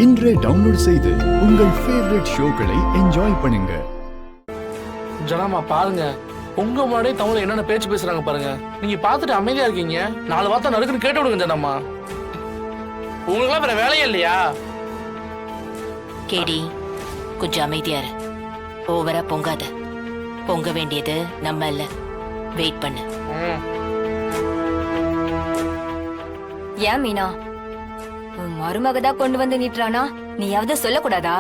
இன்றே டவுன்லோட் செய்து உங்கள் ஃபேவரட் ஷோக்களை என்ஜாய் பண்ணுங்க. ஜனாமா பாருங்க, உங்க முன்னாடியே தமிழ்ல என்னென்ன பேச்சு பேசுறாங்க பாருங்க. நீங்க பார்த்துட்டு அமைதியா இருக்கீங்க. 4 வார்த்தை நறுக்குன்னு கேட்டு விடுங்க ஜனாமா. உங்களுக்குலாம் வேற வேலையே இல்லையா? கேடி, கொஞ்சம் அமைதியா இரு. ஓவரா பொங்காத. பொங்க வேண்டியது நம்ம இல்ல. வெயிட் பண்ணு. ஏன் மீனா, உன் மருமகதான் கொண்டு வந்து நீட்டுறானா? நீயாவது சொல்லக்கூடாதா?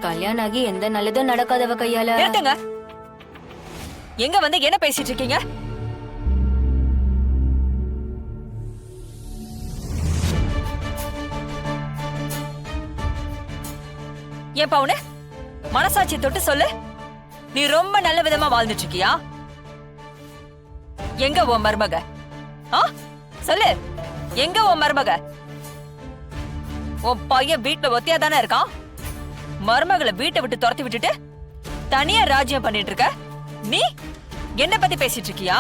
கல்யாணம் ஆகி எந்த நல்லதும் நடக்காதவ கையால. நிறுத்துங்க. எங்க வந்து என்ன பேசிட்டு இருக்கீங்க? ஏன் பவுனு, மனசாட்சி தொட்டு சொல்லு. நீ ரொம்ப நல்ல விதமா வாழ்ந்துட்டு இருக்கியா? எங்க உன் மருமக? சொல்லு, எங்க உன் மருமக? உன் பையன் வீட்டுல ஒத்தியா தானே இருக்கான். மருமகளை வீட்டை விட்டு துரத்தி விட்டுட்டு தனியா ராஜ்யம் பண்ணிட்டு இருக்க. நீ என்ன பத்தி பேசிட்டு இருக்கியா?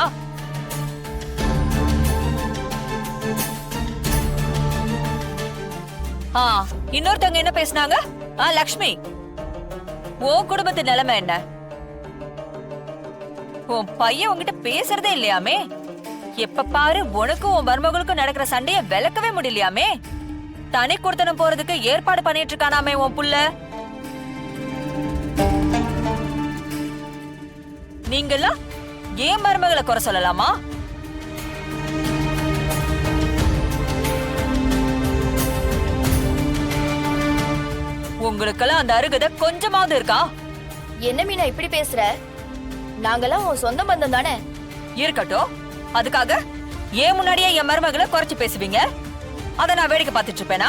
இன்னொருத்தவங்க என்ன பேசினாங்க? லக்ஷ்மி, உன் குடும்பத்து நிலைமை என்ன? உன் பையன் உன்கிட்ட பேசுறதே இல்லையாமே. எப்ப பாரு உனக்கும் உன் மருமகளுக்கும் நடக்கிற சண்டைய விளக்கவே முடியலையாமே. தனி கொடுத்தனம் போறதுக்கு ஏற்பாடு பண்ணிட்டு இருக்கானாமே உன் புள்ள. நீங்கெல்லாம் ஏன் மருமகளை குறை சொல்லலாமா? உங்களுக்கெல்லாம் அந்த அருகதை கொஞ்சமாவது இருக்கா? என்ன மீனா இப்படி பேசுற? நாங்கெல்லாம் உன் சொந்த பந்தம் தானே. இருக்கட்டும், அதுக்காக ஏன் முன்னாடியே என் மருமகளை குறைச்சு பேசுவீங்க? அத நான் வேடிக்கை பார்த்துட்டு இருப்பேனா?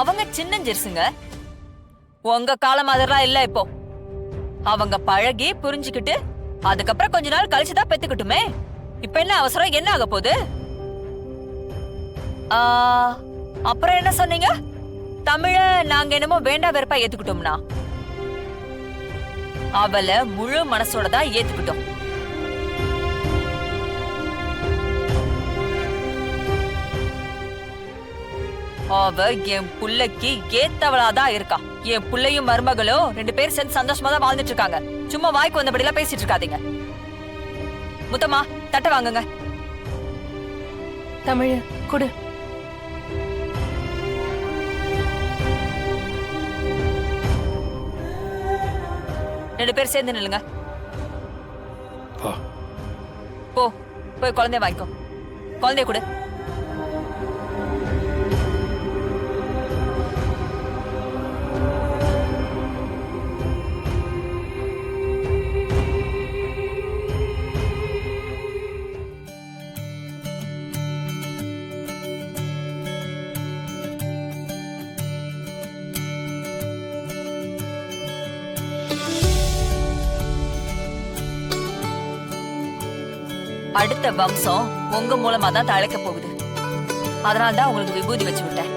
அவங்க சின்னஞ்சிருசுங்க. உங்க காலம் அதெல்லாம் இல்ல. இப்போ அவங்க பழகி புரிஞ்சுக்கிட்டு அதுக்கப்புறம் கொஞ்ச நாள் கழிச்சுதான் பெத்துக்கிட்டுமே. இப்ப என்ன அவசரம்? என்ன ஆக போகுது? அப்புறம் என்ன சொன்னீங்க? தமிழ நாங்க என்னமோ வேண்டா வெறுப்பா ஏத்துக்கிட்டோம்னா? அவளை முழு மனசோட தான் ஏத்துக்கிட்டோம். அவ என் புள்ளைக்கு ஏத்தவளாதான் இருக்கா. என் புள்ளையும் மருமகளும் 2 பேரும் சேர்ந்து சந்தோஷமா தான் வாழ்ந்துட்டு இருக்காங்க. சும்மா வாய்க்கு வந்தபடி எல்லாம் பேசிட்டு இருக்காதீங்க. முத்தம்மா, தட்டை வாங்குங்க. தமிழ் குடு. ரெண்டு பேர் சேர்ந்து நில்லுங்க. போ, போய் குழந்தைய வாங்கிக்கோ. குழந்தைய கொடு. அடுத்த வம்சம் உங்க மூலமா தான் தழைக்க போகுது. அதனால்தான் உங்களுக்கு விபூதி வச்சு விட்டேன்.